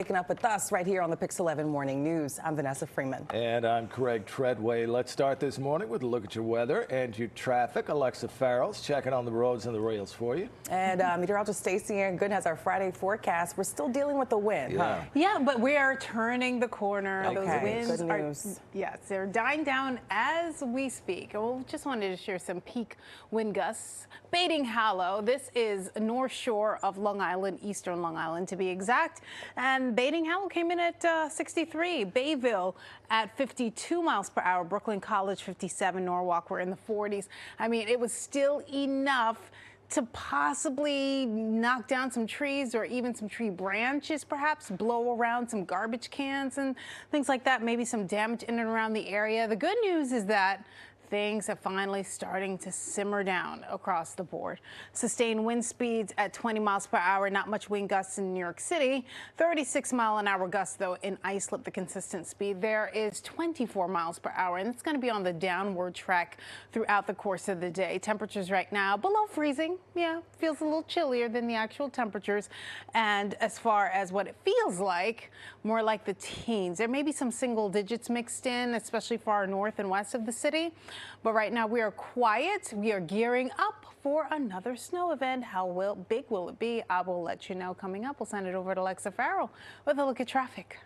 Waking up with us right here on the Pix 11 Morning News. I'm Vanessa Freeman. And I'm Craig Treadway. Let's start this morning with a look at your weather and your traffic. Alexa Farrell's checking on the roads and the rails for you. And meteorologist Stacy-Ann Gooden has our Friday forecast. We're still dealing with the wind, huh? Yeah, but we are turning the corner. Okay, those winds good news. Yes, they're dying down as we speak. We just wanted to share some peak wind gusts. Baiting Hollow, this is north shore of Long Island, eastern Long Island to be exact. And Baiting Hollow came in at 63. Bayville at 52 miles per hour. Brooklyn College 57. Norwalk were in the 40s. I mean, it was still enough to possibly knock down some trees or even some tree branches, perhaps blow around some garbage cans and things like that. Maybe some damage in and around the area. The good news is that things are finally starting to simmer down across the board. Sustained wind speeds at 20 miles per hour, not much wind gusts in New York City. 36-mile-an-hour gusts, though, in Islip. The consistent speed there is 24 miles per hour, and it's going to be on the downward track throughout the course of the day. Temperatures right now below freezing. Yeah, feels a little chillier than the actual temperatures. And as far as what it feels like, more like the teens. There may be some single digits mixed in, especially far north and west of the city. But right now we are quiet. We are gearing up for another snow event. How big will it be? I will let you know coming up. We'll send it over to Alexa Farrell with a look at traffic.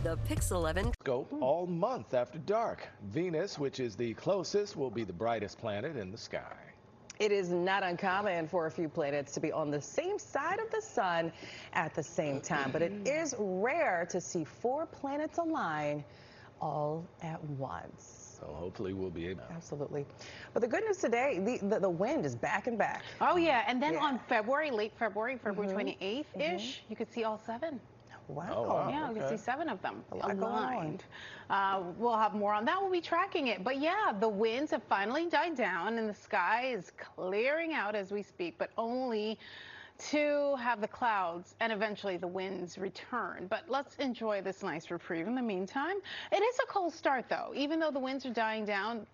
The Pix 11 Scope all month after dark. Venus, which is the closest, will be the brightest planet in the sky. It is not uncommon for a few planets to be on the same side of the sun at the same time, but it is rare to see 4 planets align all at once. So hopefully we'll be able. Absolutely. But the good news today, the wind is back and back. Oh, yeah. And then on late February 28th-ish, you could see all 7. Wow. Oh, wow. Yeah, we can see 7 of them aligned. We'll have more on that. We'll be tracking it. But yeah, the winds have finally died down and the sky is clearing out as we speak, but only to have the clouds and eventually the winds return. But let's enjoy this nice reprieve in the meantime. It is a cold start, though. Even though the winds are dying down,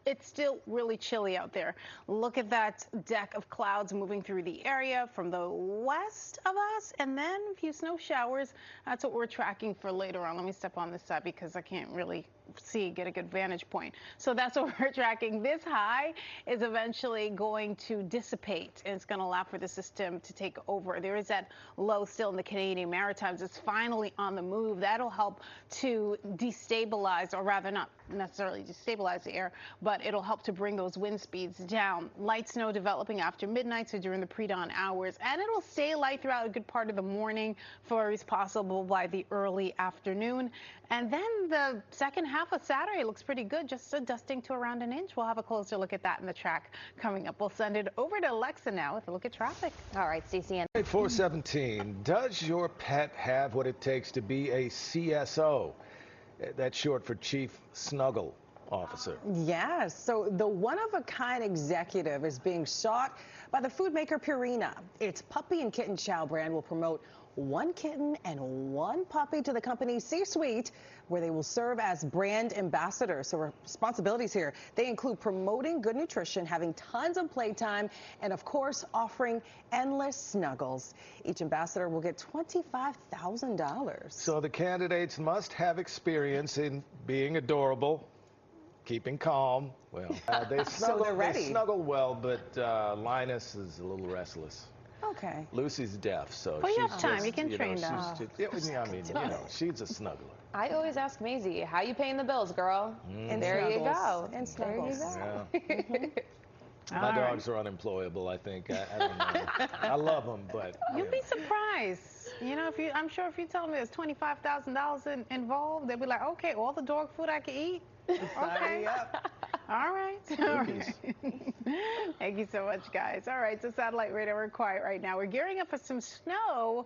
it's still really chilly out there. Look at that deck of clouds moving through the area from the west of us, and then a few snow showers. That's what we're tracking for later on. Let me step on this side because I can't really get a good vantage point. So that's what we're tracking. This high is eventually going to dissipate, and it's going to allow for the system to take over. There is that low still in the Canadian Maritimes. It's finally on the move. That'll help to destabilize, or rather not necessarily destabilize the air, but it'll help to bring those wind speeds down. Light snow developing after midnight, so during the pre-dawn hours, and it'll stay light throughout a good part of the morning, flurries possible by the early afternoon. And then the second half of Saturday looks pretty good, just dusting to around an inch. We'll have a closer look at that in the track coming up. We'll send it over to Alexa now with a look at traffic. All right, Stacy-Ann. 417. Does your pet have what it takes to be a CSO? That's short for Chief Snuggle Officer. Yes, so the one-of-a-kind executive is being sought by the food maker Purina. Its puppy and kitten chow brand will promote 1 kitten and 1 puppy to the company's C-suite, where they will serve as brand ambassadors. So responsibilities here, they include promoting good nutrition, having tons of playtime, and of course, offering endless snuggles. Each ambassador will get $25,000. So the candidates must have experience in being adorable, keeping calm. Well, they snuggle well, but Linus is a little restless. Okay. Lucy's deaf, so well, she's you have time. just, You can train them. I mean, she's a snuggler. I always ask Maisie, how you paying the bills, girl? And there snuggles. you go. And snuggles. There you go. Yeah. My dogs are unemployable, I think. I don't know. I love them, but you'll be surprised. You know, I'm sure if you tell me there's $25,000 involved, they'll be like, okay, all the dog food I can eat. Okay. All right. All right. Thank you so much, guys. All right, so satellite radar, we're quiet right now. We're gearing up for some snow.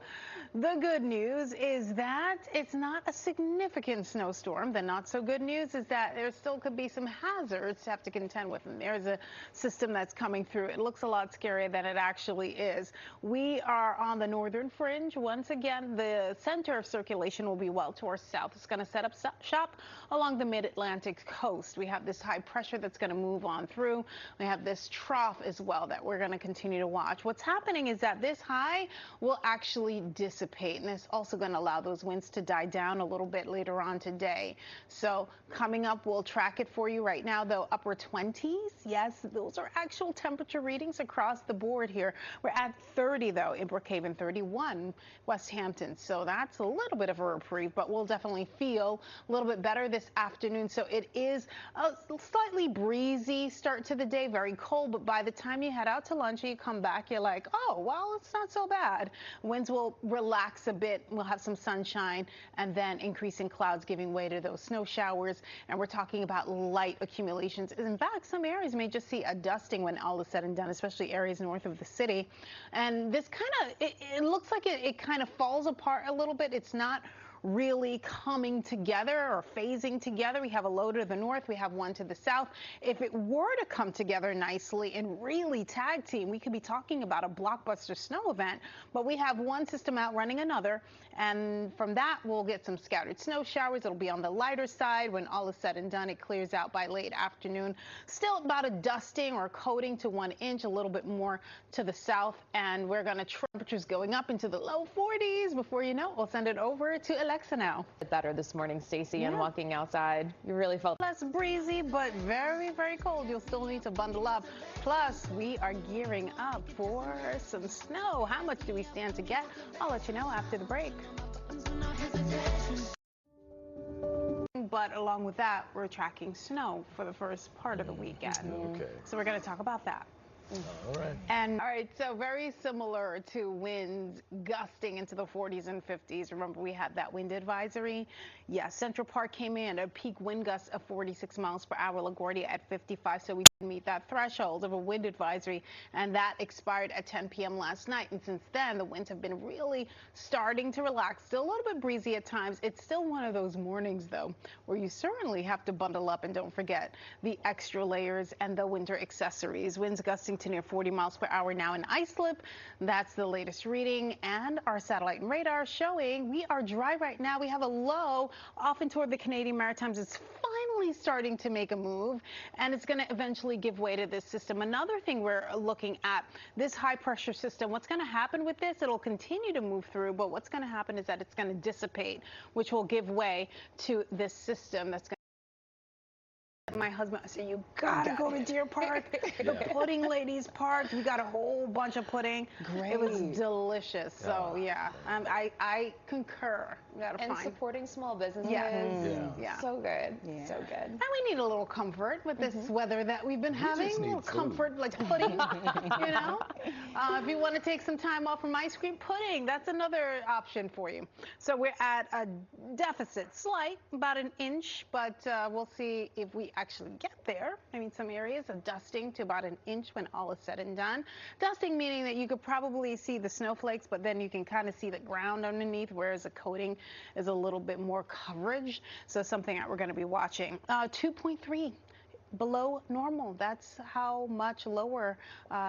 The good news is that it's not a significant snowstorm. The not so good news is that there still could be some hazards to have to contend with. And there's a system that's coming through. It looks a lot scarier than it actually is. We are on the northern fringe. Once again, the center of circulation will be well to our south. It's going to set up shop along the mid-Atlantic coast. We have this high pressure center that's going to move on through. We have this trough as well that we're going to continue to watch. What's happening is that this high will actually dissipate, and it's also going to allow those winds to die down a little bit later on today. So coming up, we'll track it for you right now, though. Upper 20s. Yes, those are actual temperature readings across the board here. We're at 30, though, in Brookhaven, 31, West Hampton. So that's a little bit of a reprieve, but we'll definitely feel a little bit better this afternoon. So it is a slightly breezy start to the day, very cold, but by the time you head out to lunch and you come back, you're like, oh, well, it's not so bad. Winds will relax a bit. We'll have some sunshine and then increasing clouds giving way to those snow showers. And we're talking about light accumulations. In fact, some areas may just see a dusting when all is said and done, especially areas north of the city. And this kind of, it looks like it kind of falls apart a little bit. It's not really coming together or phasing together. We have a low to the north, we have one to the south. If it were to come together nicely and really tag team, we could be talking about a blockbuster snow event, but we have one system outrunning another, and from that we'll get some scattered snow showers. It'll be on the lighter side. When all is said and done, it clears out by late afternoon. Still about a dusting or coating to 1 inch, a little bit more to the south, and we're going to temperatures going up into the low 40s. Before you know it, we'll send it over to Alexa now. Better this morning, Stacy, and walking outside. You really felt less breezy, but very, very cold. You'll still need to bundle up. Plus, we are gearing up for some snow. How much do we stand to get? I'll let you know after the break. But along with that, we're tracking snow for the first part of the weekend. Okay. So we're going to talk about that. All right. And all right, so very similar to winds gusting into the 40s and 50s. Remember, we had that wind advisory. Yes, Central Park came in a peak wind gust of 46 miles per hour. LaGuardia at 55. So we didn't meet that threshold of a wind advisory, and that expired at 10 p.m. last night. And since then, the winds have been really starting to relax. Still a little bit breezy at times. It's still one of those mornings, though, where you certainly have to bundle up, and don't forget the extra layers and the winter accessories. Winds gusting to near 40 miles per hour now in Islip. That's the latest reading, and our satellite and radar showing we are dry right now. We have a low off and toward the Canadian Maritimes. It's finally starting to make a move, and it's going to eventually give way to this system. Another thing we're looking at, this high pressure system, what's going to happen with this? It'll continue to move through, but what's going to happen is that it's going to dissipate, which will give way to this system that's going to. My husband, I said, you gotta go to Deer Park. The pudding ladies parked. We got a whole bunch of pudding. Great. It was delicious. So yeah, I concur. We gotta and find. supporting small businesses. Yeah. So good. Yeah. So good. And we need a little comfort with this weather that we've been having. A little food. comfort, like pudding, you know? If you want to take some time off from ice cream, pudding, that's another option for you. So we're at a deficit, slight, about an inch, but we'll see if we actually get there. I mean, some areas are dusting to about an inch when all is said and done. Dusting meaning that you could probably see the snowflakes, but then you can kind of see the ground underneath, whereas the coating is a little bit more coverage. So something that we're going to be watching. 2.3. Below normal. That's how much lower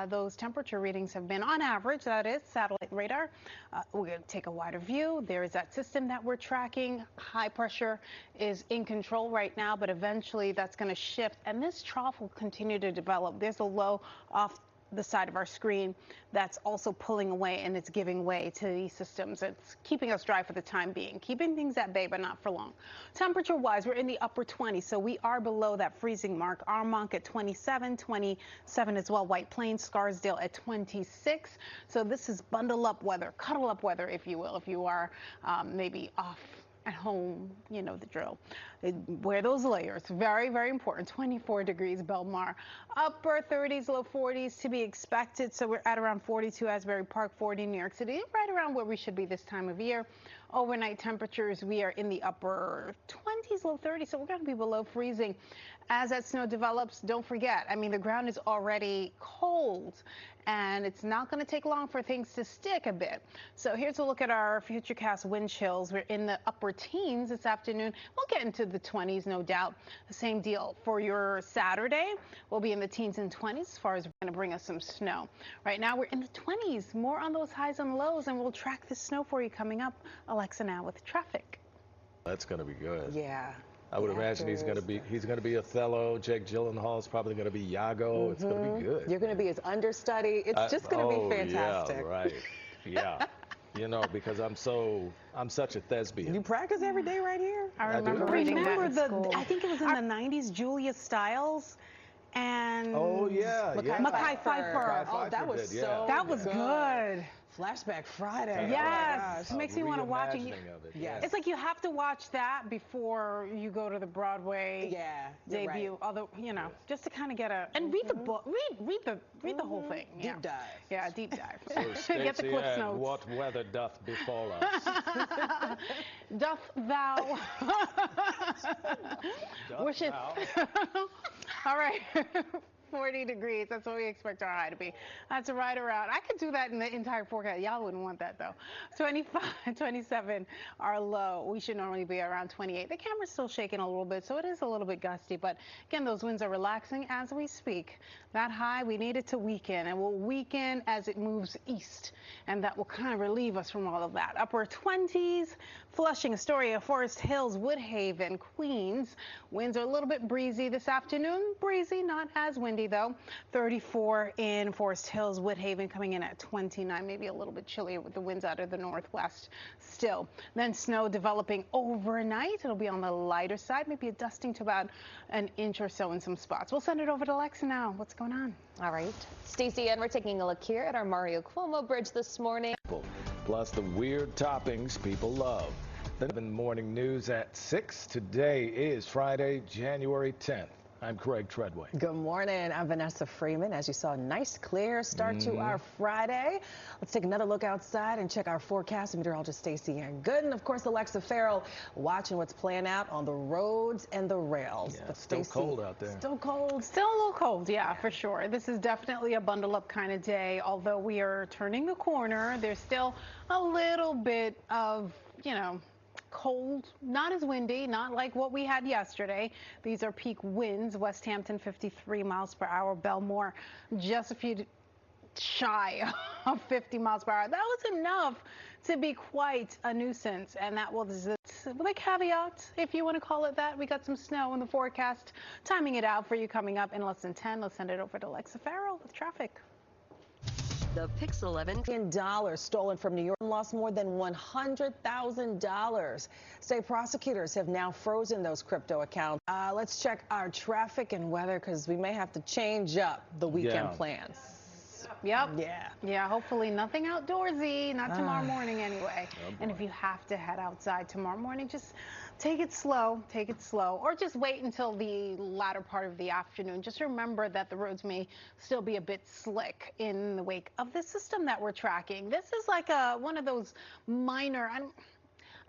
those temperature readings have been on average. That is satellite radar. We're going to take a wider view. There is that system that we're tracking. High pressure is in control right now, but eventually that's going to shift, and this trough will continue to develop. There's a low off the side of our screen that's also pulling away, and it's giving way to these systems. It's keeping us dry for the time being, keeping things at bay, but not for long. Temperature wise, we're in the upper 20s, so we are below that freezing mark. Armonk at 27, 27 as well. White Plains, Scarsdale at 26. So this is bundle up weather, cuddle up weather, if you will, if you are maybe off at home, you know the drill. Wear those layers. Very, very important. 24 degrees Belmar. Upper 30s, low 40s to be expected. So we're at around 42 Asbury Park, 40 New York City, right around where we should be this time of year. Overnight temperatures, we are in the upper 20s, low 30s, so we're going to be below freezing. As that snow develops, don't forget, I mean, the ground is already cold, and it's not going to take long for things to stick a bit. So here's a look at our futurecast wind chills. We're in the upper teens this afternoon. We'll get into the 20s, no doubt. The same deal for your Saturday. We'll be in the teens and 20s as far as we're going to bring us some snow. Right now, we're in the 20s, more on those highs and lows, and we'll track the snow for you coming up. Alexa now with traffic. That's going to be good. Yeah. I would imagine he's going to be Othello. Jake Gyllenhaal is probably going to be Iago. It's going to be good. You're going to be his understudy. It's just going to be fantastic. Yeah, right. Yeah. You know, because I'm such a thespian. You practice every day right here? I remember reading that in school. I think it was in the 90s, Julia Stiles and Mekhi Phifer. Oh, that was that was good. Flashback Friday. Yes, oh makes me want to watch it. Yes. It's like you have to watch that before you go to the Broadway debut. Right. Although, you know, just to kind of get and read the book, read the whole thing. Yeah. Deep dive. Yeah, deep dive. So Get the Cliff Stacy-Ann, Notes. what weather doth befall us? Doth thou? Wish it. All right. 40 degrees. That's what we expect our high to be. That's right around. I could do that in the entire forecast. Y'all wouldn't want that, though. 25, 27 are low. We should normally be around 28. The camera's still shaking a little bit, so it is a little bit gusty. But, again, those winds are relaxing as we speak. That high, we need it to weaken, and will weaken as it moves east. And that will kind of relieve us from all of that. Upper 20s, Flushing, Astoria, Forest Hills, Woodhaven, Queens. Winds are a little bit breezy this afternoon. Breezy, not as windy, though. 34 in Forest Hills, Woodhaven coming in at 29, maybe a little bit chillier with the winds out of the northwest still. Then snow developing overnight. It'll be on the lighter side, maybe a dusting to about an inch or so in some spots. We'll send it over to Alexa now. What's going on? All right. Stacy-Ann, we're taking a look here at our Mario Cuomo Bridge this morning. Plus the weird toppings people love. The morning news at 6. Today is Friday, January 10th. I'm Craig Treadway. Good morning. I'm Vanessa Freeman. As you saw, a nice clear start to our Friday. Let's take another look outside and check our forecast. Meteorologist Stacy-Ann Gooden. Of course, Alexa Farrell watching what's playing out on the roads and the rails. Yeah, but still cold out there. Still cold. Still a little cold, yeah, for sure. This is definitely a bundle up kind of day. Although we are turning the corner, there's still a little bit of, you know, cold, not as windy, not like what we had yesterday. These are peak winds. West Hampton 53 miles per hour, Belmore just a few shy of 50 miles per hour. That was enough to be quite a nuisance, and that was with a caveat, if you want to call it that. We got some snow in the forecast. Timing it out for you coming up in less than 10. Let's send it over to Alexa Farrell with traffic. The Pixel $11 stolen from New York and lost more than $100,000. State prosecutors have now frozen those crypto accounts. Let's check our traffic and weather because we may have to change up the weekend plans. Yep. Yeah, hopefully nothing outdoorsy, not tomorrow morning anyway. And if you have to head outside tomorrow morning, just take it slow, or just wait until the latter part of the afternoon. Just remember that the roads may still be a bit slick in the wake of the system that we're tracking. This is like one of those minor,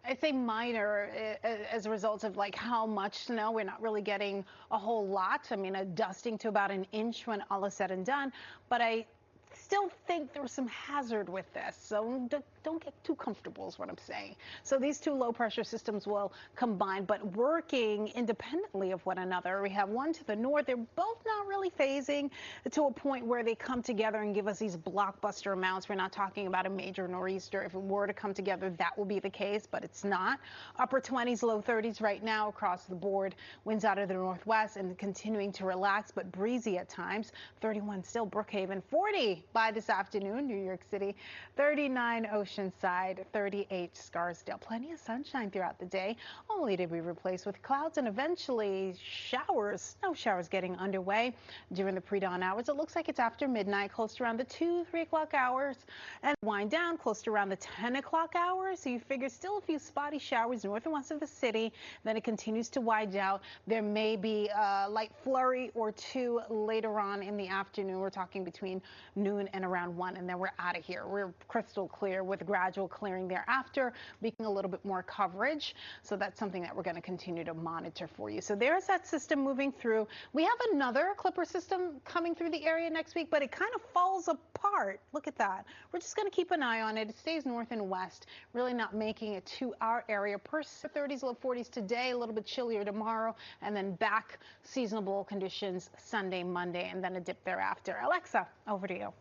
I say minor as a result of like how much snow. We're not really getting a whole lot. I mean, a dusting to about an inch when all is said and done, but I still think there's some hazard with this, so don't get too comfortable is what I'm saying. So these two low pressure systems will combine, but working independently of one another. We have one to the north. They're both not really phasing to a point where they come together and give us these blockbuster amounts. We're not talking about a major nor'easter. If it were to come together, that will be the case, but it's not. Upper 20s, low 30s right now across the board. Winds out of the northwest and continuing to relax, but breezy at times. 31 still Brookhaven. 40 by this afternoon, New York City. 39 Oceanside, 38 Scarsdale. Plenty of sunshine throughout the day, only to be replaced with clouds and eventually showers. Snow showers getting underway during the pre-dawn hours. It looks like it's after midnight, close to around the 2, 3 o'clock hours, and wind down close to around the 10 o'clock hours. So you figure still a few spotty showers north and west of the city. Then it continues to wind out. There may be a light flurry or two later on in the afternoon. We're talking between noon and around 1, and then we're out of here. We're crystal clear with gradual clearing thereafter, making a little bit more coverage. So that's something that we're going to continue to monitor for you. So there's that system moving through. We have another Clipper system coming through the area next week, but it kind of falls apart. Look at that. We're just going to keep an eye on it. It stays north and west, really not making it to our area. 30s, low 40s today, a little bit chillier tomorrow, and then back seasonable conditions Sunday, Monday, and then a dip thereafter. Alexa, over to you.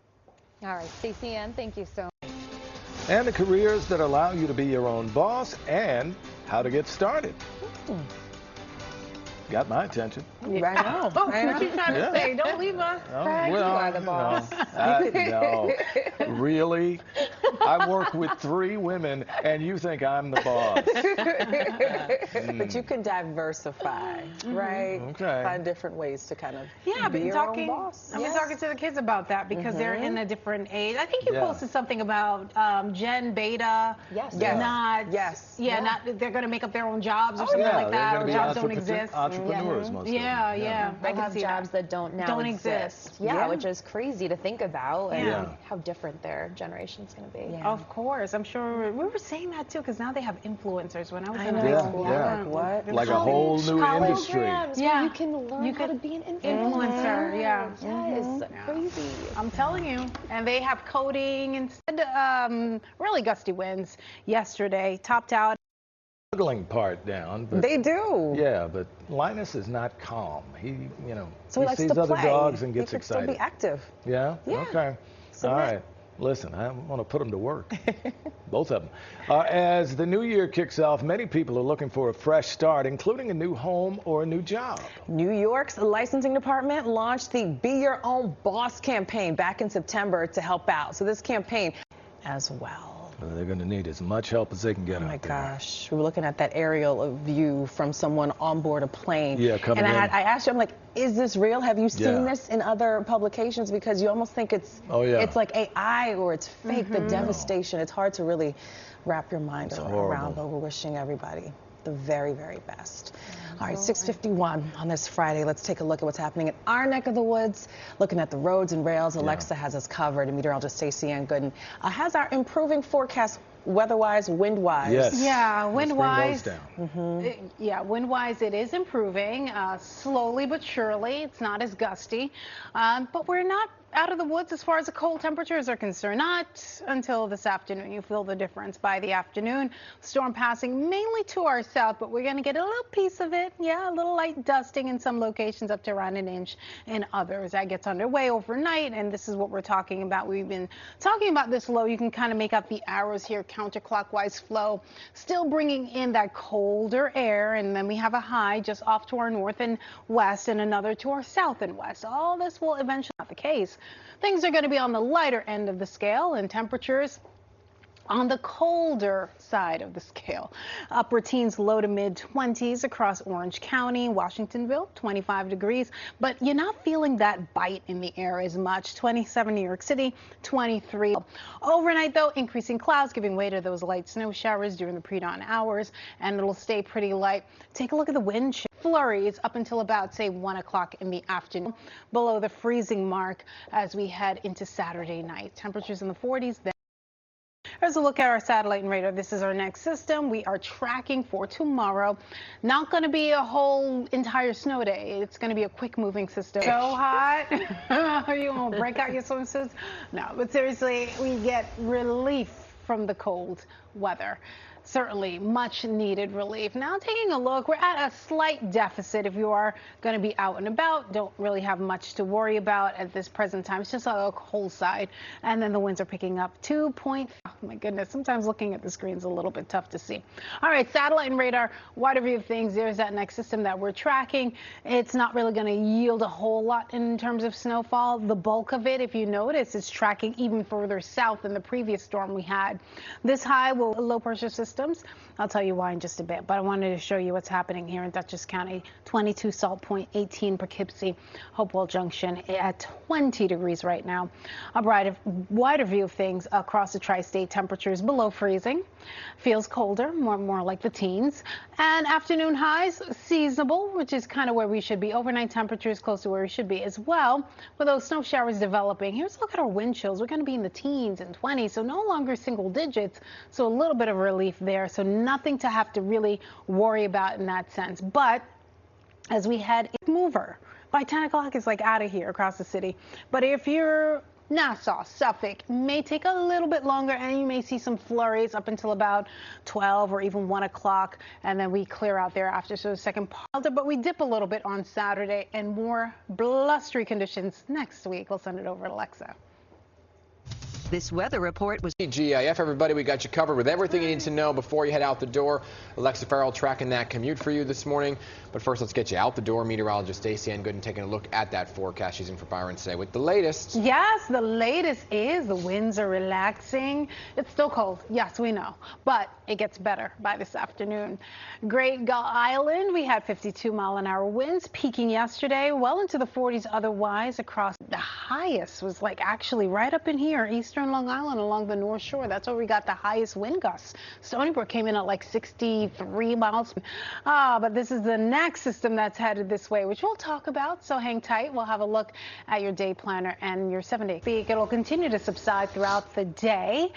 All right, Stacy-Ann, thank you so much. And the careers that allow you to be your own boss and how to get started. got my attention. I know. Oh, what you trying to say? Don't leave us. Oh, You are the boss. No. Really? I work with 3 women, and you think I'm the boss. But you can diversify, right? Okay. Find different ways to kind of Yeah, be I've your own boss. been talking to the kids about that because they're in a different age. I think you posted something about Gen Beta. Yes. Not. Yes. Yeah, not they're going to make up their own jobs or something like that, or jobs don't exist. Entrepreneurs, most of them. Yeah. They'll have jobs that don't exist. Yeah, which is crazy to think about, and how different their generation's going to be. Yeah. Of course, I'm sure we were saying that too, because now they have influencers. When I was in know. high school, Like what? Like a whole new industry. Yeah, you can learn how to be an influencer. Yeah. Yes, crazy. I'm telling you. And they have coding instead. Really gusty winds yesterday, topped out. Struggling part down. But They do. Yeah, but Linus is not calm. He, So he likes sees to other play. dogs and gets he could excited. Still be active. Yeah? Yeah. Okay. Submit. All right. Listen, I want to put them to work. Both of them. As the new year kicks off, many people are looking for a fresh start, including a new home or a new job. New York's licensing department launched the Be Your Own Boss campaign back in September to help out. So this campaign as well. They're going to need as much help as they can get Oh my out there. gosh, we were looking at that aerial view from someone on board a plane. Yeah, coming and in. I asked you, I'm like, is this real? Have you seen Yeah. this in other publications? Because you almost think it's it's like AI or it's fake. The devastation, it's hard to really wrap your mind around, horrible. but we're wishing everybody the very, very best. All right, 6:51 on this Friday. Let's take a look at what's happening in our neck of the woods. Looking at the roads and rails, Alexa has us covered. And meteorologist Stacy-Ann Gooden has our improving forecast weather-wise, wind-wise. Yes. Yeah, Let's wind-wise. bring those down. Wind-wise, it is improving slowly but surely. It's not as gusty, but we're not out of the woods as far as the cold temperatures are concerned. Not until this afternoon. You feel the difference by the afternoon. Storm passing mainly to our south, but we're going to get a little piece of it. Yeah, a little light dusting in some locations, up to around an inch in others. That gets underway overnight, and this is what we're talking about. We've been talking about this low. You can kind of make out the arrows here, counterclockwise flow, still bringing in that colder air, and then we have a high just off to our north and west and another to our south and west. All this will eventually not the case. Things are going to be on the lighter end of the scale, and temperatures on the colder side of the scale. Upper teens, low to mid 20s across Orange County, Washingtonville, 25 degrees. But you're not feeling that bite in the air as much. 27 New York City, 23. Overnight, though, increasing clouds giving way to those light snow showers during the pre-dawn hours, and it'll stay pretty light. Take a look at the wind chill. Flurries up until about, say, 1 o'clock in the afternoon, below the freezing mark as we head into Saturday night. Temperatures in the 40s then. Here's a look at our satellite and radar. This is our next system. We are tracking for tomorrow. Not going to be a whole entire snow day. It's going to be a quick moving system. So hot. Are you going to break out your swimsuits? No, but seriously, we get relief from the cold weather. Certainly much needed relief. Now taking a look, we're at a slight deficit. If you are going to be out and about, don't really have much to worry about at this present time. It's just a cold side. And then the winds are picking up 2.5. Oh my goodness, sometimes looking at the screen is a little bit tough to see. All right, satellite and radar, wider view of things. There's that next system that we're tracking. It's not really going to yield a whole lot in terms of snowfall. The bulk of it, if you notice, is tracking even further south than the previous storm we had. This high will low pressure system. I'll tell you why in just a bit, but I wanted to show you what's happening here in Dutchess County. 22 Salt Point, 18 Poughkeepsie, Hopewell Junction at 20 degrees right now. A wider view of things across the tri-state, temperatures below freezing. Feels colder, more like the teens. And afternoon highs seasonable, which is kind of where we should be. Overnight temperatures close to where we should be as well, with those snow showers developing. Here's a look at our wind chills. We're going to be in the teens and 20s, so no longer single digits. So a little bit of relief there. So nothing to have to really worry about in that sense. But as we head mover, by 10 o'clock it's like out of here across the city. But if you're Nassau, Suffolk, may take a little bit longer, and you may see some flurries up until about 12 or even 1 o'clock, and then we clear out thereafter. So the second part, but we dip a little bit on Saturday, and more blustery conditions next week. We'll send it over to Alexa. This weather report was GIF, everybody. We got you covered with everything you need to know before you head out the door. Alexa Farrell tracking that commute for you this morning. But first, let's get you out the door. Meteorologist Stacy-Ann Gooden taking a look at that forecast she's in for Byron today with the latest. Yes, the latest is the winds are relaxing. It's still cold. Yes, we know. But it gets better by this afternoon. Great Gull Island, we had 52-mile-an-hour winds peaking yesterday, well into the 40s otherwise across. The highest was like actually right up in here, eastern Long Island along the North Shore. That's where we got the highest wind gusts. Stony Brook came in at like 63 miles. But this is the next system that's headed this way, which we'll talk about. So hang tight. We'll have a look at your day planner and your 7-day peak. It'll continue to subside throughout the day.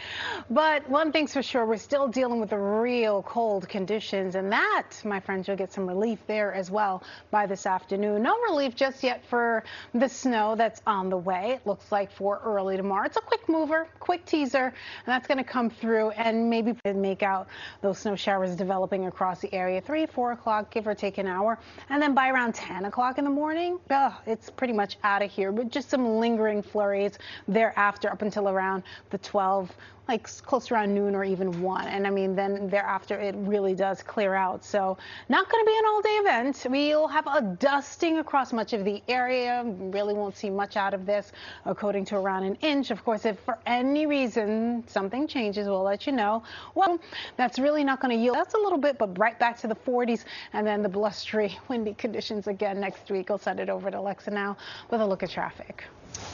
But one thing's for sure, we're still dealing with the real cold conditions. And that, my friends, you'll get some relief there as well by this afternoon. No relief just yet for the snow that's on the way. It looks like for early tomorrow. It's a quick mover, quick teaser, and that's going to come through and maybe make out those snow showers developing across the area 3, 4 o'clock, give or take an hour. And then by around 10 o'clock in the morning, it's pretty much out of here, but just some lingering flurries thereafter up until around the 12, like close to around noon or even 1. And I mean, then thereafter it really does clear out. So not going to be an all-day event. We'll have a dusting across much of the area. Really won't see much out of this, according to around an inch. Of course, if for any reason something changes, we'll let you know. Well, that's really not going to yield. That's a little bit, but right back to the 40s, and then the blustery, windy conditions again next week. I'll send it over to Alexa now with a look at traffic.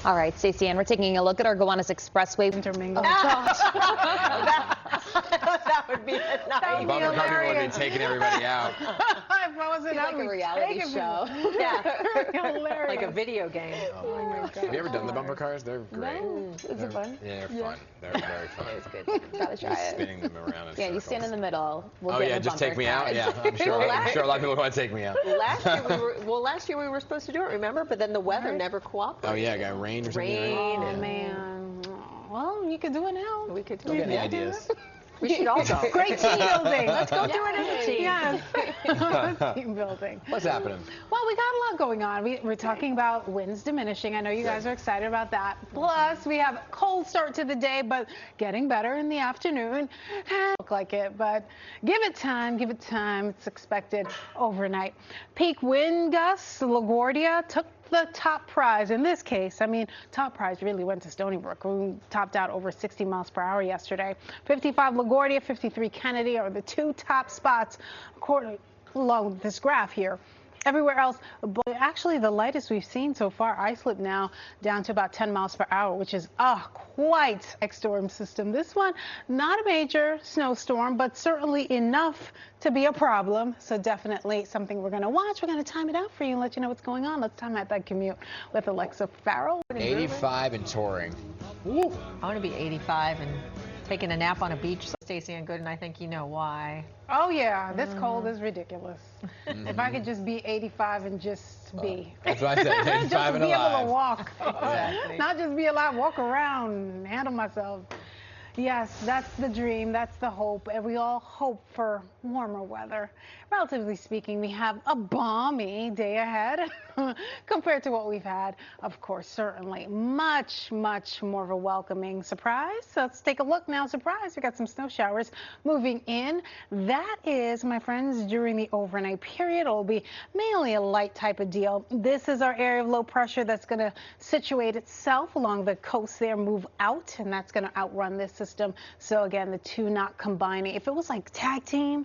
All right, Stacy-Ann, we're taking a look at our Gowanus Expressway. Intermingle. Oh, gosh. that would be a night. Bumper car people would be taking everybody out. If I wasn't like a reality show. Yeah. Hilarious. Like a video game. Oh my God. Have you ever done the bumper cars? They're great. No. Is it fun? Yeah, they're fun. They're very fun. It's good. Gotta try it. Spinning them around in Yeah, you stand in the middle. We'll Oh get yeah, in the just take bumper me out. cars. Yeah, I'm sure a lot of people want to take me out. Last year we were supposed to do it, remember? But then the weather never cooperated. Oh yeah, it got rained or something. Rain. Oh man. Well, you could do it now. We could do Don't it. get any ideas. We should all go. Great team building. Let's go do do it as a team. Yes. Team building. What's happening? Well, we got a lot going on. We're talking about winds diminishing. I know you guys are excited about that. Plus, we have a cold start to the day, but getting better in the afternoon. Look like it, but give it time. Give it time. It's expected overnight. Peak wind gusts. LaGuardia took the top prize in this case. I mean, top prize really went to Stony Brook. We topped out over 60 miles per hour yesterday. 55 LaGuardia, 53 Kennedy are the two top spots according along this graph here. Everywhere else, but actually the lightest we've seen so far, Islip now down to about 10 miles per hour, which is quite a storm system. This one, not a major snowstorm, but certainly enough to be a problem. So definitely something we're going to watch. We're going to time it out for you and let you know what's going on. Let's time out that commute with Alexa Farrell. 85 and touring. Woo. I want to be 85 and taking a nap on a beach. Stacy-Ann Gooden, I think you know why. Oh yeah, this cold is ridiculous. If I could just be 85 and just be. That's what I said, 85 just and be alive. able to walk. Exactly. Not just be alive, walk around, handle myself. Yes, that's the dream, that's the hope, and we all hope for warmer weather. Relatively speaking, we have a balmy day ahead compared to what we've had. Of course, certainly much, much more of a welcoming surprise. So let's take a look now. Surprise, we got some snow showers moving in. That is, my friends, during the overnight period. It'll be mainly a light type of deal. This is our area of low pressure that's going to situate itself along the coast there, move out, and that's going to outrun this system. So again, the two not combining. If it was like tag team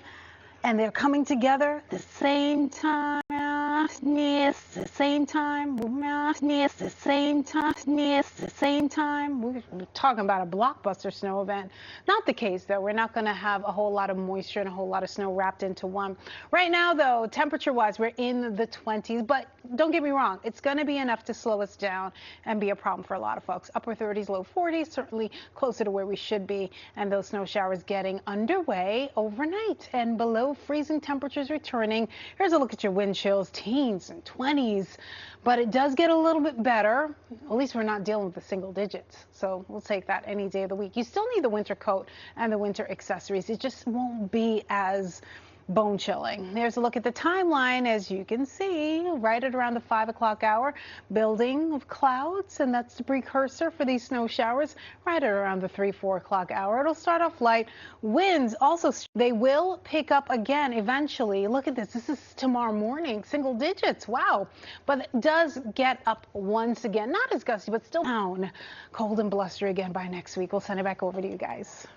and they're coming together at the same time, the same time, the same time, the same time. We're talking about a blockbuster snow event. Not the case, though. We're not going to have a whole lot of moisture and a whole lot of snow wrapped into one. Right now, though, temperature-wise, we're in the 20s. But don't get me wrong, it's going to be enough to slow us down and be a problem for a lot of folks. Upper 30s, low 40s, certainly closer to where we should be. And those snow showers getting underway overnight and below freezing temperatures returning. Here's a look at your wind chills, teens and 20s. But it does get a little bit better. At least we're not dealing with the single digits. So we'll take that any day of the week. You still need the winter coat and the winter accessories. It just won't be as bone chilling. There's a look at the timeline. As you can see, right at around the 5 o'clock hour, building of clouds, and that's the precursor for these snow showers right at around the 3-4 o'clock hour. It'll start off light. Winds also, they will pick up again eventually. Look at this. This is tomorrow morning, single digits. Wow. But it does get up once again. Not as gusty, but still down. Cold and blustery again by next week. We'll send it back over to you guys.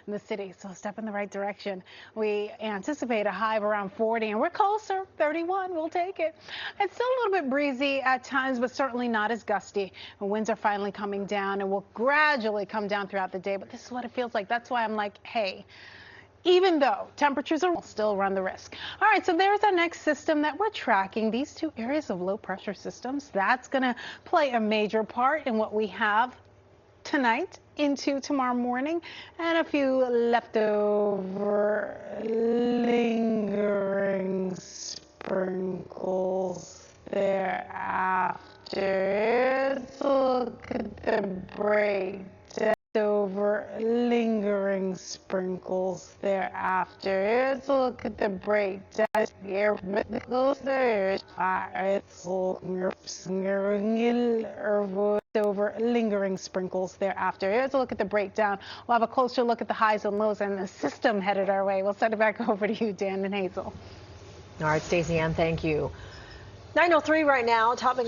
In the city, so a step in the right direction. We anticipate a high of around 40, and we're closer, 31. We'll take it. It's still a little bit breezy at times, but certainly not as gusty. The winds are finally coming down and will gradually come down throughout the day, but this is what it feels like. That's why I'm like, hey, even though temperatures are still run the risk. All right, so there's our next system that we're tracking. These two areas of low pressure systems, that's going to play a major part in what we have tonight into tomorrow morning, and a few leftover lingering sprinkles thereafter. Let's look at the breakdown. Over lingering sprinkles thereafter. Let's look at the breakdown. Here, over lingering sprinkles thereafter. Here's a look at the breakdown. We'll have a closer look at the highs and lows and the system headed our way. We'll send it back over to you, Dan and Hazel. All right, Stacy-Ann, thank you. 9:03 right now. Topping